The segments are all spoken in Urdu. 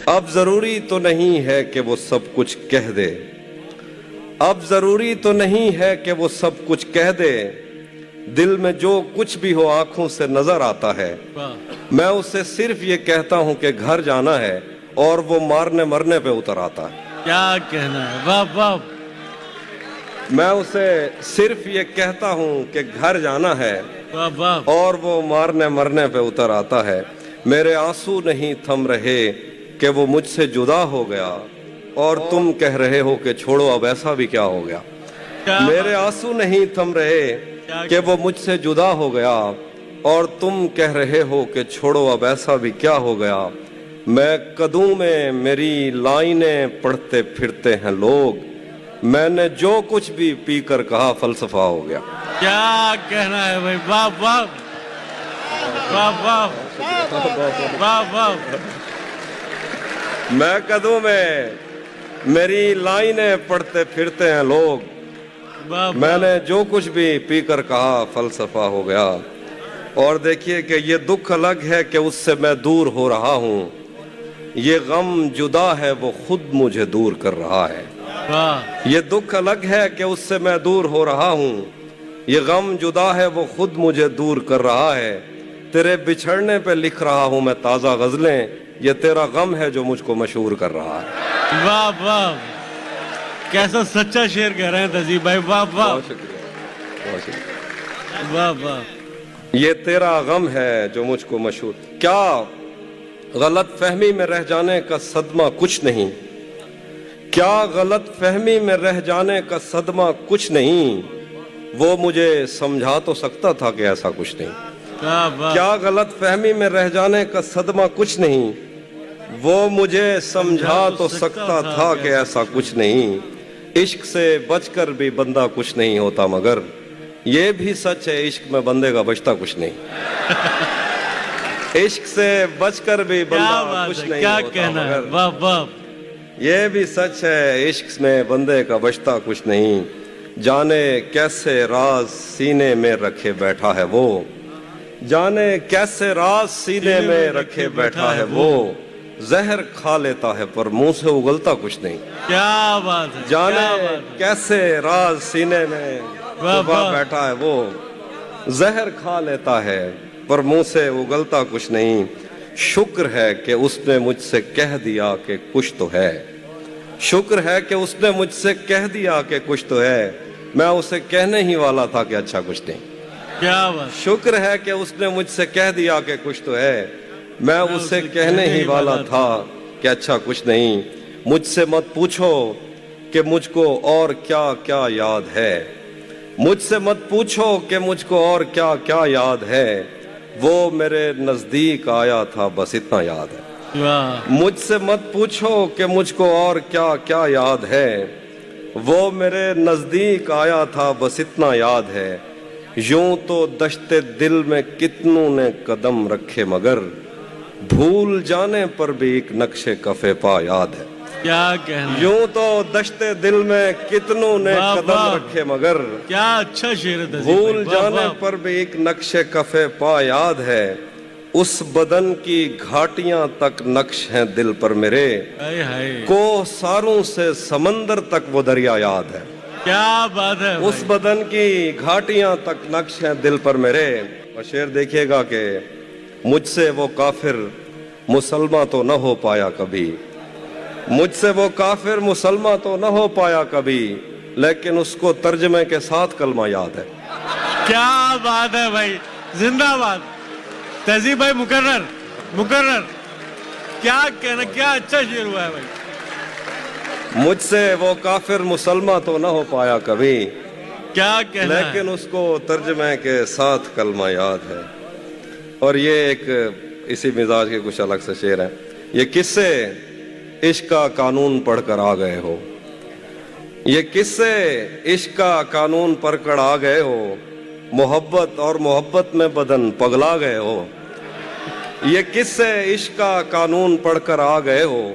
اب ضروری تو نہیں ہے کہ وہ سب کچھ کہہ دے، اب ضروری تو نہیں ہے کہ وہ سب کچھ کہہ دے، دل میں جو کچھ بھی ہو آنکھوں سے نظر آتا ہے، میں اسے صرف یہ کہتا ہوں کہ گھر جانا ہے اور وہ مارنے مرنے پہ اتر آتا ہے۔ کیا کہنا ہے، واہ واہ۔ میں اسے صرف یہ کہتا ہوں کہ گھر جانا ہے واہ واہ۔ اور وہ مارنے مرنے پہ اتر آتا ہے۔ میرے آنسو نہیں تھم رہے کہ وہ مجھ سے جدا ہو گیا، اور تم کہہ رہے ہو کہ چھوڑو اب ایسا بھی کیا ہو گیا۔ میرے آنسو نہیں تھم رہے کہ وہ مجھ سے جدا ہو گیا، اور تم کہہ رہے ہو کہ چھوڑو اب ایسا بھی کیا ہو گیا۔ میں قدوں میں میری لائنیں پڑھتے پھرتے ہیں لوگ، میں نے جو کچھ بھی پی کر کہا فلسفہ ہو گیا۔ کیا کہنا ہے بھائی، واہ واہ واہ واہ واہ واہ۔ میں قدوں میں میری لائنیں پڑھتے پھرتے ہیں لوگ، میں نے جو کچھ بھی پی کر کہا فلسفہ ہو گیا۔ اور دیکھیے کہ یہ دکھ الگ ہے کہ اس سے میں دور ہو رہا ہوں، یہ غم جدا ہے وہ خود مجھے دور کر رہا ہے۔ یہ دکھ الگ ہے کہ اس سے میں دور ہو رہا ہوں، یہ غم جدا ہے وہ خود مجھے دور کر رہا ہے۔ تیرے بچھڑنے پہ لکھ رہا ہوں میں تازہ غزلیں، یہ تیرا غم ہے جو مجھ کو مشہور کر رہا ہے۔ واہ واہ، کیسا سچا شعر کہہ رہے ہیں تہذیب بھائی، واہ واہ بہت شکریہ، بہت شکریہ۔ واہ واہ۔ یہ تیرا غم ہے جو مجھ کو مشہور، کیا غلط فہمی میں رہ جانے کا صدمہ کچھ نہیں، کیا غلط فہمی میں رہ جانے کا صدمہ کچھ نہیں، وہ مجھے سمجھا تو سکتا تھا کہ ایسا کچھ نہیں۔ کیا غلط فہمی میں رہ جانے کا صدمہ کچھ نہیں، وہ مجھے سمجھا تو سکتا تھا کہ ایسا کچھ نہیں۔ عشق سے بچ کر بھی بندہ کچھ نہیں ہوتا، مگر یہ بھی سچ ہے عشق میں بندے کا بچتا کچھ نہیں۔ عشق سے بچ کر بھی بندہ کچھ نہیں ہوتا، مگر واہ واہ۔ یہ بھی سچ ہے عشق میں بندے کا بچتا کچھ نہیں۔ جانے کیسے راز سینے میں رکھے بیٹھا ہے وہ، جانے کیسے راز سینے میں رکھے بیٹھا ہے وہ، زہر کھا لیتا ہے پر منہ سے اگلتا کچھ نہیں۔ کیا بات ہے، جانے کیسے راز سینے میں چھپا بیٹھا ہے وہ، زہر کھا لیتا ہے پر منہ سے اگلتا کچھ نہیں۔ شکر ہے کہ اس نے مجھ سے کہہ دیا کہ کچھ تو ہے، شکر ہے کہ اس نے مجھ سے کہہ دیا کہ کچھ تو ہے، میں اسے کہنے ہی والا تھا کہ اچھا کچھ نہیں۔ کیا بات۔ شکر ہے کہ اس نے مجھ سے کہہ دیا کہ کچھ تو ہے، میں اسے کہنے ہی والا تھا کہ اچھا کچھ نہیں۔ مجھ سے مت پوچھو کہ مجھ کو اور کیا کیا یاد ہے، مجھ سے مت پوچھو کہ مجھ کو اور کیا کیا یاد ہے، وہ میرے نزدیک آیا تھا بس اتنا یاد ہے۔ مجھ سے مت پوچھو کہ مجھ کو اور کیا کیا یاد ہے، وہ میرے نزدیک آیا تھا بس اتنا یاد ہے۔ یوں تو دشت دل میں کتنوں نے قدم رکھے، مگر بھول جانے پر بھی ایک نقش کف پا یاد ہے۔ کیا کہنا، یوں تو دشت دل میں کتنوں نے قدم رکھے، مگر کیا اچھا شعر ہے، بھول جانے پر بھی ایک نقش کف پا یاد ہے۔ اس بدن کی گھاٹیاں تک نقش ہیں دل پر میرے، کوہ ساروں سے سمندر تک وہ دریا یاد ہے۔ کیا بات ہے، اس بدن کی گھاٹیاں تک نقش ہیں دل پر میرے۔ اور شعر دیکھیے گا کہ مجھ سے وہ کافر مسلمہ تو نہ ہو پایا کبھی، مجھ سے وہ کافر مسلمہ تو نہ ہو پایا کبھی، لیکن اس کو ترجمے کے ساتھ کلمہ یاد ہے۔ کیا بات ہے بھائی، زندہ باد تہذیب بھائی، مقرر مقرر۔ کیا کہنا، کیا اچھا شعر ہوا ہے بھائی۔ مجھ سے وہ کافر مسلمہ تو نہ ہو پایا کبھی، کیا کہنا ہے، لیکن اس کو ترجمے کے ساتھ کلمہ یاد ہے۔ اور یہ ایک اسی مزاج کے کچھ الگ سے شعر ہیں۔ یہ کس سے عشق کا قانون پڑھ کر آ گئے ہو، یہ کس سے عشق کا قانون پڑھ کر آ گئے ہو، محبت اور محبت میں بدن پگلا گئے ہو۔ یہ کس سے عشق کا قانون پڑھ کر آ گئے ہو،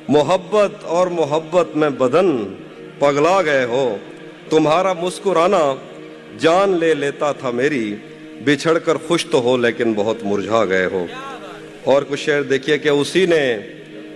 محبت اور محبت میں بدن پگلا گئے ہو۔ تمہارا مسکرانا جان لے لیتا تھا میری، بچھڑ کر خوش تو ہو لیکن بہت مرجھا گئے ہو۔ اور کچھ شعر دیکھیے کہ اسی نے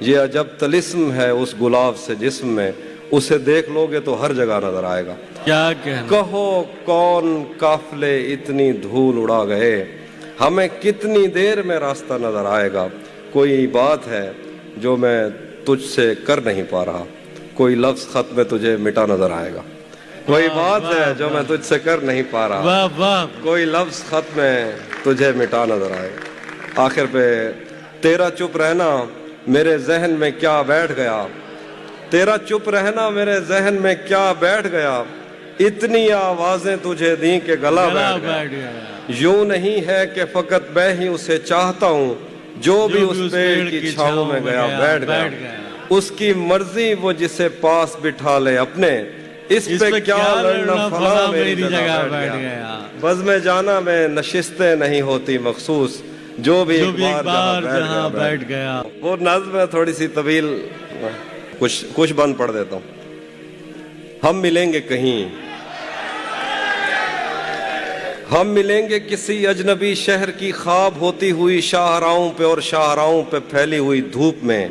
یہ عجب طلسم ہے اس گلاب سے جسم میں، اسے دیکھ لو گے تو ہر جگہ نظر آئے گا۔ کیا کہنا، کہو کون قافلے اتنی دھول اڑا گئے، ہمیں کتنی دیر میں راستہ نظر آئے گا۔ کوئی بات ہے جو میں تجھ سے کر نہیں پا رہا، کوئی لفظ خط میں تجھے مٹا نظر آئے گا۔ کوئی بات ہے جو میں تجھ سے کر نہیں پا رہا، واہ واہ، کوئی لفظ خط میں تجھے مٹا نظر آئے گا۔ آخر پہ تیرا چپ رہنا میرے ذہن میں کیا بیٹھ گیا، تیرا چپ رہنا میرے ذہن میں کیا بیٹھ گیا، اتنی آوازیں تجھے دیں کہ گلا بیٹھ گیا۔ یوں نہیں ہے کہ فقط میں ہی اسے چاہتا ہوں، جو بھی اس پیڑ کی چھاؤں میں گیا بیٹھ گیا۔ اس کی مرضی وہ جسے پاس بٹھا لے اپنے، اس پہ کیا لڑنا فلاں میری جگہ بیٹھ گیا۔ بزم جانا میں نشستیں نہیں ہوتی مخصوص، جو بھی ایک بار جہاں بیٹھ گیا۔ وہ نظم ہے تھوڑی سی طویل، کچھ بند پڑھ دیتا ہوں۔ ہم ملیں گے کہیں، ہم ملیں گے کسی اجنبی شہر کی خواب ہوتی ہوئی شاہراہوں پہ اور شاہراہوں پہ پھیلی ہوئی دھوپ میں۔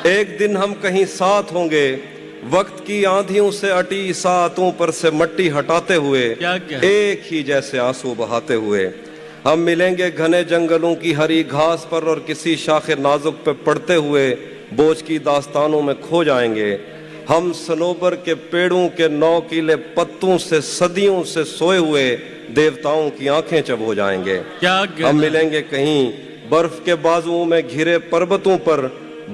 ایک دن ہم کہیں ساتھ ہوں گے، وقت کی آندھیوں سے اٹی ساعتوں پر سے مٹی ہٹاتے ہوئے، ایک ہی جیسے آنسو بہاتے ہوئے۔ ہم ملیں گے گھنے جنگلوں کی ہری گھاس پر اور کسی شاخ نازک پہ پڑتے ہوئے بوجھ کی داستانوں میں کھو جائیں گے۔ ہم صنوبر کے پیڑوں کے نوکیلے پتوں سے صدیوں سے سوئے ہوئے دیوتاؤں کی آنکھیں چب ہو جائیں گے۔ ہم ملیں گے کہیں برف کے بازوؤں میں گھرے پربتوں پر،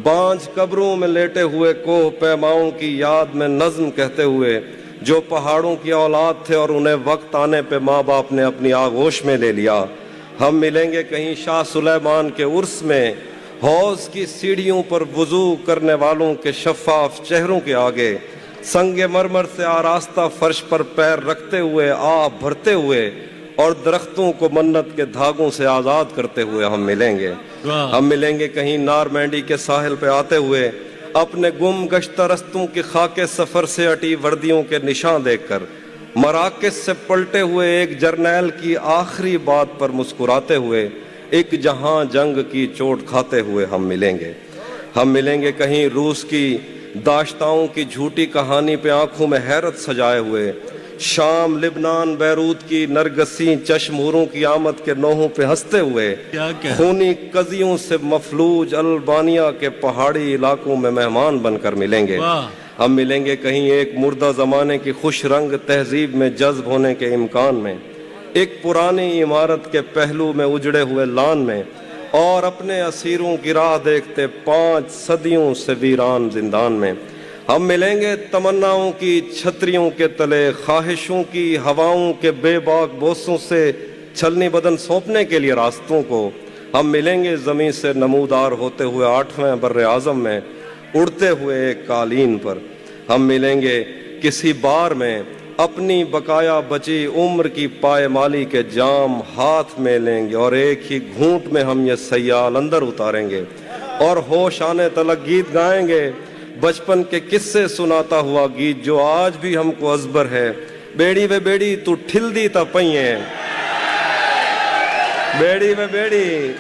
بانجھ قبروں میں لیٹے ہوئے کوہ پیماؤں کی یاد میں نظم کہتے ہوئے، جو پہاڑوں کی اولاد تھے اور انہیں وقت آنے پہ ماں باپ نے اپنی آغوش میں لے لیا۔ ہم ملیں گے کہیں شاہ سلیمان کے عرس میں، حوض کی سیڑھیوں پر وضو کرنے والوں کے شفاف چہروں کے آگے، سنگ مرمر سے آراستہ فرش پر پیر رکھتے ہوئے آب بھرتے ہوئے اور درختوں کو منت کے دھاگوں سے آزاد کرتے ہوئے ہم ملیں گے۔ ہم ملیں گے کہیں نارمینڈی کے ساحل پہ آتے ہوئے، اپنے گم گشتہ رستوں کی خاک سفر سے اٹی وردیوں کے نشان دیکھ کر، مراکز سے پلٹے ہوئے ایک جرنیل کی آخری بات پر مسکراتے ہوئے، ایک جہاں جنگ کی چوٹ کھاتے ہوئے ہم ملیں گے۔ ہم ملیں گے کہیں روس کی داشتاؤں کی جھوٹی کہانی پہ آنکھوں میں حیرت سجائے ہوئے، شام لبنان بیروت کی نرگسی چشموروں کی آمد کے نوحوں پہ ہنستے ہوئے، خونی قضیوں سے مفلوج البانیہ کے پہاڑی علاقوں میں مہمان بن کر ملیں گے۔ ہم ملیں گے کہیں ایک مردہ زمانے کی خوش رنگ تہذیب میں جذب ہونے کے امکان میں، ایک پرانی عمارت کے پہلو میں اجڑے ہوئے لان میں، اور اپنے اسیروں کی راہ دیکھتے 5 صدیوں سے ویران زندان میں۔ ہم ملیں گے تمناؤں کی چھتریوں کے تلے، خواہشوں کی ہواؤں کے بے باک بوسوں سے چھلنی بدن سونپنے کے لیے راستوں کو۔ ہم ملیں گے زمین سے نمودار ہوتے ہوئے 8ویں بر اعظم میں، اڑتے ہوئے ایک قالین پر۔ ہم ملیں گے کسی بار میں، اپنی بقایا بچی عمر کی پائمالی کے جام ہاتھ میں لیں گے، اور ایک ہی گھونٹ میں ہم یہ سیال اندر اتاریں گے، اور ہوش آنے تلک گیت گائیں گے، بچپن کے قصے سناتا ہوا گیت جو آج بھی ہم کو ازبر ہے۔ بیڑی وے بیڑی تو ٹھل دی تا پئیں، بیڑی وے بیڑی،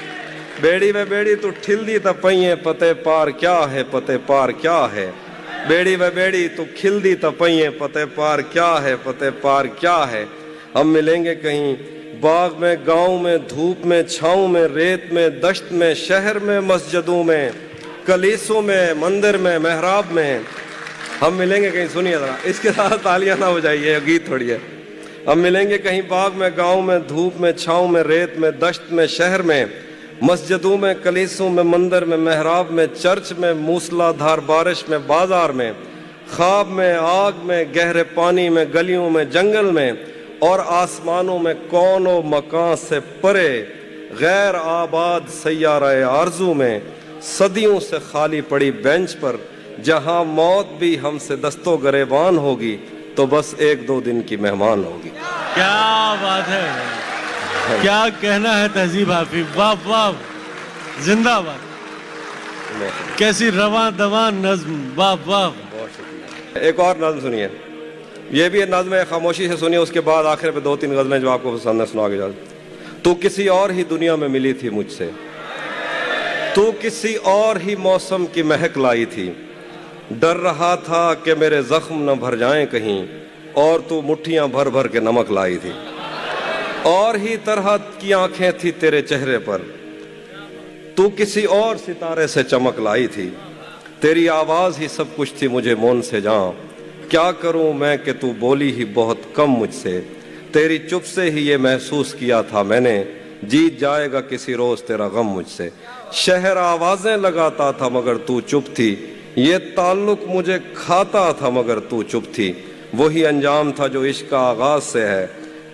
بیڑی وے بیڑی تو ٹھل دی تا پئیں، پتے پار کیا ہے، پتے پار کیا ہے، بیڑی وے بیڑی تو کھل دی تا پئیں، پتے پار کیا ہے، پتے پار کیا ہے۔ ہم ملیں گے کہیں باغ میں، گاؤں میں، دھوپ میں، چھاؤں میں، ریت میں، دشت میں، شہر میں، مسجدوں میں، کلیسوں میں، مندر میں، محراب میں۔ ہم ملیں گے کہیں، سنیے ذرا، اس کے ساتھ تالیاں نہ ہو جائیے، گیت تھوڑی ہے۔ ہم ملیں گے کہیں باغ میں، گاؤں میں، دھوپ میں، چھاؤں میں، ریت میں، دشت میں، شہر میں، مسجدوں میں، کلیسوں میں، مندر میں، محراب میں، چرچ میں، موسلا دھار بارش میں، بازار میں، خواب میں، آگ میں، گہرے پانی میں، گلیوں میں، جنگل میں، اور آسمانوں میں، کون و مکان سے پرے غیر آباد سیارہ آرزو میں، صدیوں سے خالی پڑی بینچ پر، جہاں موت بھی ہم سے دستو گریبان ہوگی تو بس 1-2 دن کی مہمان ہوگی۔ کیا بات ہے، کیا کہنا ہے تہذیب حافظ، واہ واہ، زندہ باد، کیسی رواں دواں نظم، واہ واہ۔ ایک اور نظم سنیے، یہ بھی نظم ہے، خاموشی سے سنیے، اس کے بعد آخر پہ 2-3 غزلیں جو آپ کو پسند ہے سنا کے جاؤ۔ تو کسی اور ہی دنیا میں ملی تھی مجھ سے، تو کسی اور ہی موسم کی مہک لائی تھی، ڈر رہا تھا کہ میرے زخم نہ بھر جائیں کہیں، اور تو مٹھیاں بھر بھر کے نمک لائی تھی۔ اور ہی طرح کی آنکھیں تھی تیرے چہرے پر، تو کسی اور ستارے سے چمک لائی تھی۔ تیری آواز ہی سب کچھ تھی مجھے مون سے جاں، کیا کروں میں کہ تو بولی ہی بہت کم مجھ سے۔ تیری چپ سے ہی یہ محسوس کیا تھا میں نے، جیت جائے گا کسی روز تیرا غم مجھ سے۔ شہر آوازیں لگاتا تھا مگر تو چپ تھی، یہ تعلق مجھے کھاتا تھا مگر تو چپ تھی۔ وہی انجام تھا جو عشق کا آغاز سے ہے،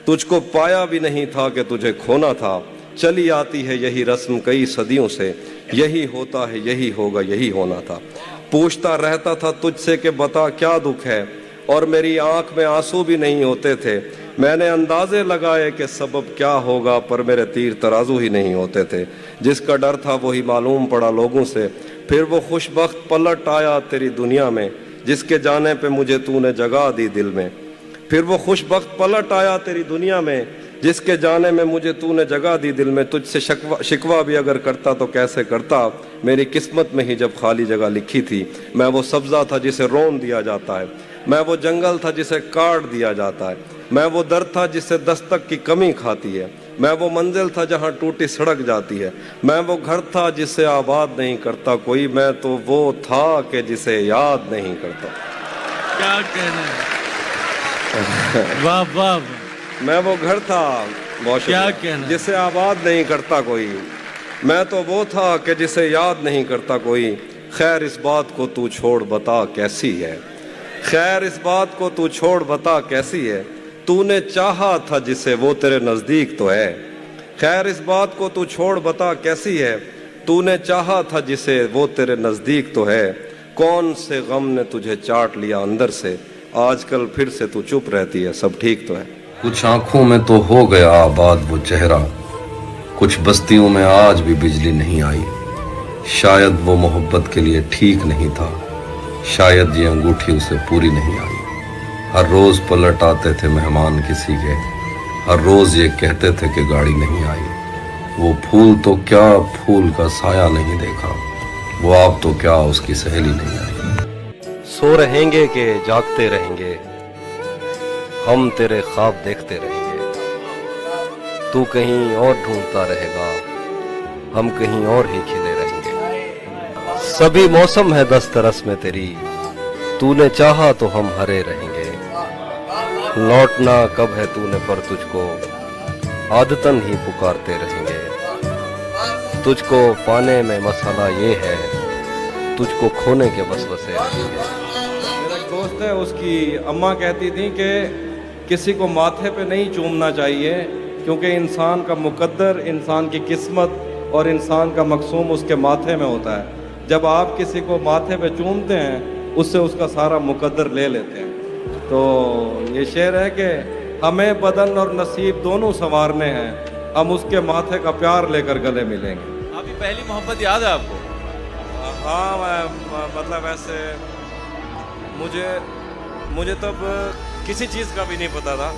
تجھ کو پایا بھی نہیں تھا کہ تجھے کھونا تھا۔ چلی آتی ہے یہی رسم کئی صدیوں سے، یہی ہوتا ہے یہی ہوگا یہی ہونا تھا۔ پوچھتا رہتا تھا تجھ سے کہ بتا کیا دکھ ہے، اور میری آنکھ میں آنسو بھی نہیں ہوتے تھے۔ میں نے اندازے لگائے کہ سبب کیا ہوگا، پر میرے تیر ترازو ہی نہیں ہوتے تھے۔ جس کا ڈر تھا وہی معلوم پڑا لوگوں سے، پھر وہ خوش بخت پلٹ آیا تیری دنیا میں، جس کے جانے پہ مجھے تو نے جگہ دی دل میں۔ پھر وہ خوش بخت پلٹ آیا تیری دنیا میں، جس کے جانے میں مجھے تو نے جگہ دی دل میں۔ تجھ سے شکوہ بھی اگر کرتا تو کیسے کرتا، میری قسمت میں ہی جب خالی جگہ لکھی تھی۔ میں وہ سبزہ تھا جسے رون دیا جاتا ہے، میں وہ جنگل تھا جسے کاٹ دیا جاتا ہے، میں وہ در تھا جسے دستک کی کمی کھاتی ہے، میں وہ منزل تھا جہاں ٹوٹی سڑک جاتی ہے، میں وہ گھر تھا جسے آباد نہیں کرتا کوئی، میں تو وہ تھا کہ جسے یاد نہیں کرتا۔ کیا کہنا ہے، واہ واہ، میں وہ گھر تھا کیا کہنا، جسے آباد نہیں کرتا کوئی، میں تو وہ تھا کہ جسے یاد نہیں کرتا کوئی۔ خیر اس بات کو تو چھوڑ بتا کیسی ہے، خیر اس بات کو تو چھوڑ بتا کیسی ہے، تو نے چاہا تھا جسے وہ تیرے نزدیک تو ہے۔ خیر اس بات کو تو چھوڑ بتا کیسی ہے، تو نے چاہا تھا جسے وہ تیرے نزدیک تو ہے۔ کون سے غم نے تجھے چاٹ لیا اندر سے، آج کل پھر سے تو چپ رہتی ہے، سب ٹھیک تو ہے۔ کچھ آنکھوں میں تو ہو گیا آباد وہ چہرہ، کچھ بستیوں میں آج بھی بجلی نہیں آئی۔ شاید وہ محبت کے لیے ٹھیک نہیں تھا، شاید یہ انگوٹھی اسے پوری نہیں آئی۔ ہر روز پلٹ آتے تھے مہمان کسی کے، ہر روز یہ کہتے تھے کہ گاڑی نہیں آئی۔ وہ پھول تو کیا پھول کا سایہ نہیں دیکھا، وہ آپ تو کیا اس کی سہیلی نہیں آئی۔ سو رہیں گے کہ جاگتے رہیں گے، ہم تیرے خواب دیکھتے رہیں گے۔ تو کہیں اور ڈھونڈتا رہے گا، ہم کہیں اور ہی کھلے رہیں گے۔ سبھی موسم ہے دسترس میں تیری، تو نے چاہا تو ہم ہرے رہیں گے۔ لوٹنا کب ہے تو نے پر تجھ کو عادتاً ہی پکارتے رہیں گے۔ تجھ کو پانے میں مسئلہ یہ ہے، تجھ کو کھونے کے وسوسے رہیں گے۔ میرا ایک دوست ہے، اس کی اماں کہتی تھیں کہ کسی کو ماتھے پہ نہیں چومنا چاہیے، کیونکہ انسان کا مقدر، انسان کی قسمت اور انسان کا مقسوم اس کے ماتھے میں ہوتا ہے۔ جب آپ کسی کو ماتھے پہ چومتے ہیں، اس سے اس کا سارا مقدر لے لیتے ہیں۔ تو یہ شعر ہے کہ ہمیں بدن اور نصیب دونوں سنوارنے ہیں، ہم اس کے ماتھے کا پیار لے کر گلے ملیں گے۔ آپ کی پہلی محبت یاد ہے آپ کو؟ ہاں، مطلب ایسے مجھے تب کسی چیز کا بھی نہیں پتا تھا،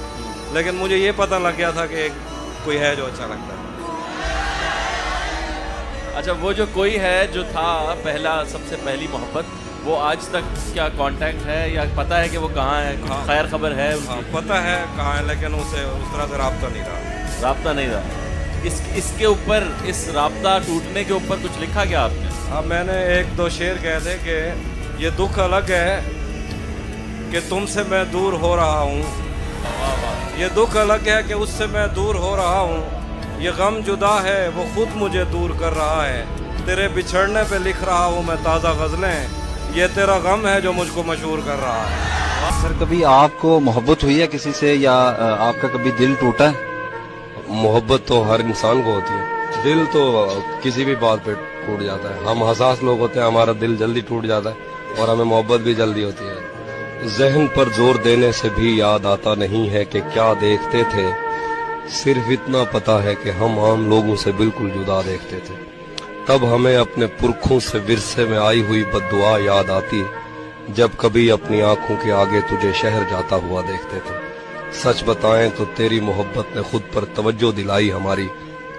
لیکن مجھے یہ پتہ لگ گیا تھا کہ کوئی ہے جو اچھا لگتا ہے۔ اچھا، وہ جو کوئی ہے جو تھا پہلا، سب سے پہلی محبت، وہ آج تک کیا کانٹیکٹ ہے یا پتہ ہے کہ وہ کہاں ہے؟ ہاں، خیر خبر ہے؟ ہاں پتہ ہے کہاں ہے، لیکن اسے اس طرح سے رابطہ نہیں رہا۔ رابطہ نہیں رہا۔ اس کے اوپر، اس رابطہ ٹوٹنے کے اوپر کچھ لکھا کیا آپ نے؟ اب میں نے ایک دو شعر کہے تھے کہ یہ دکھ الگ ہے کہ تم سے میں دور ہو رہا ہوں، یہ دکھ الگ ہے کہ اس سے میں دور ہو رہا ہوں، یہ غم جدا ہے وہ خود مجھے دور کر رہا ہے، تیرے بچھڑنے پہ لکھ رہا ہوں میں تازہ غزلیں، یہ تیرا غم ہے جو مجھ کو مشہور کر رہا ہے۔ سر کبھی آپ کو محبت ہوئی ہے کسی سے، یا آپ کا کبھی دل ٹوٹا ہے؟ محبت تو ہر انسان کو ہوتی ہے، دل تو کسی بھی بات پہ ٹوٹ جاتا ہے۔ ہم حساس لوگ ہوتے ہیں، ہمارا دل جلدی ٹوٹ جاتا ہے اور ہمیں محبت بھی جلدی ہوتی ہے۔ ذہن پر زور دینے سے بھی یاد آتا نہیں ہے کہ کیا دیکھتے تھے، صرف اتنا پتا ہے کہ ہم عام لوگوں سے بالکل جدا دیکھتے تھے۔ تب ہمیں اپنے پرکھوں سے ورثے میں آئی ہوئی بد دعا یاد آتی جب کبھی اپنی آنکھوں کے آگے تجھے شہر جاتا ہوا دیکھتے تھے۔ سچ بتائیں تو تیری محبت نے خود پر توجہ دلائی ہماری،